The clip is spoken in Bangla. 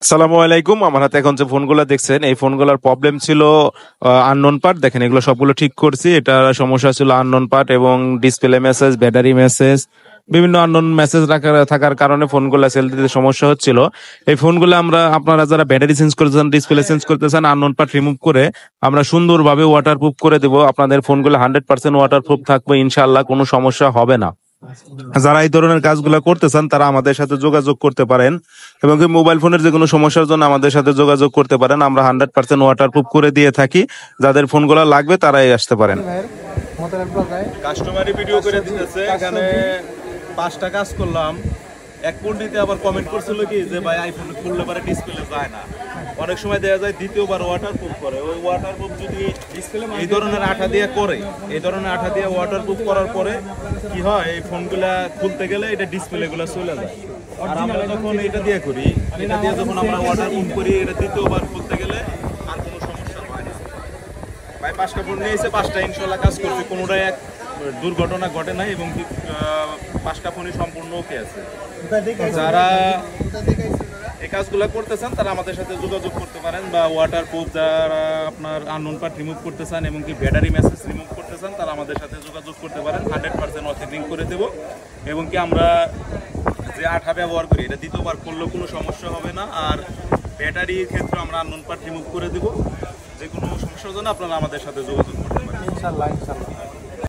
আসসালামু আলাইকুম। আমার হাতে এখন যে ফোনগুলো দেখছেন, এই ফোনগুলোর প্রবলেম ছিল আননোন পার্ট। দেখেন, এগুলো সবগুলো ঠিক করছি। এটা সমস্যা ছিল আননোন পার্ট এবং ডিসপ্লে মেসেজ, ব্যাটারি মেসেজ, বিভিন্ন আননোন মেসেজ থাকার কারণে ফোনগুলো সেল দিতে সমস্যা হচ্ছিল। এই ফোনগুলো আপনারা যারা ব্যাটারি চেঞ্জ করতে চান, ডিসপ্লে চেঞ্জ করতে চান, আননোন পার্ট রিমুভ করে আমরা সুন্দরভাবে ওয়াটারপ্রুফ করে দেবো। আপনাদের ফোনগুলো 100% ওয়াটারপ্রুফ থাকবে, ইনশাআল্লাহ কোনো সমস্যা হবে না। যারা এই ধরনের কাজগুলো করতে চান তারা আমাদের সাথে যোগাযোগ করতে পারেন এবং কি মোবাইল ফোনের যে কোনো সমস্যার জন্য আমাদের সাথে যোগাযোগ করতে পারেন। আমরা 100% ওয়াটারপ্রুফ করে দিয়ে থাকি। যাদের ফোনগুলো লাগবে তারাই আসতে পারেন। কাস্টমারই ভিডিও করে দিতেছে। এখানে 5টা কাজ করলাম। এক পণ্ডিতে আবার কমেন্ট করছিল কি যে ভাই আইফোন খুললে পরে ডিসপ্লে যায় না। অনেক সময় দেখা যায় দ্বিতীয়বার ওয়াটারপ্রুফ করে। ওই ওয়াটারপ্রুফ যদি এই ধরনের আঠা দিয়ে করে, এই ধরনের আঠা দিয়ে ওয়াটারপ্রুফ করার পরে কি হয়, এই ফোনগুলা খুলতে গেলে এটা ডিসপ্লেগুলো চলে যায়। আর আমরা যখন এটা দিয়ে করি, এটা দিয়ে যখন আমরা ওয়াটারপ্রুফ করি, এটা দ্বিতীয়বার খুলতে গেলে আর কোনো সমস্যা হয় না। ভাই 5টা ফোন নিয়েছে, 5টা ইনশাল্লাহ কাজ করছে, কোনোটাই এক দুর্ঘটনা ঘটে নাই এবং 5টা ফোনই সম্পূর্ণ ওকে আছে। যারা এই কাজগুলো করতেছেন তারা আমাদের সাথে যোগাযোগ করতে পারেন, বা ওয়াটারপ্রুফ যারা আপনার আননোন পার্ট রিমুভ করতে চান এবং কি ব্যাটারি মেসেজ রিমুভ করতে চান তারা আমাদের সাথে যোগাযোগ করতে পারেন। 100% অথেন্টিক করে দেব এবং কি আমরা যে আঠা ব্যবহার করি এটা দ্বিতীয়বার করলেও কোনো সমস্যা হবে না। আর ব্যাটারির ক্ষেত্রে আমরা আননোন পার্ট রিমুভ করে দেব। যে কোনো সমস্যার জন্য আপনারা আমাদের সাথে যোগাযোগ করতে পারেন। ইনশাআল্লাহ।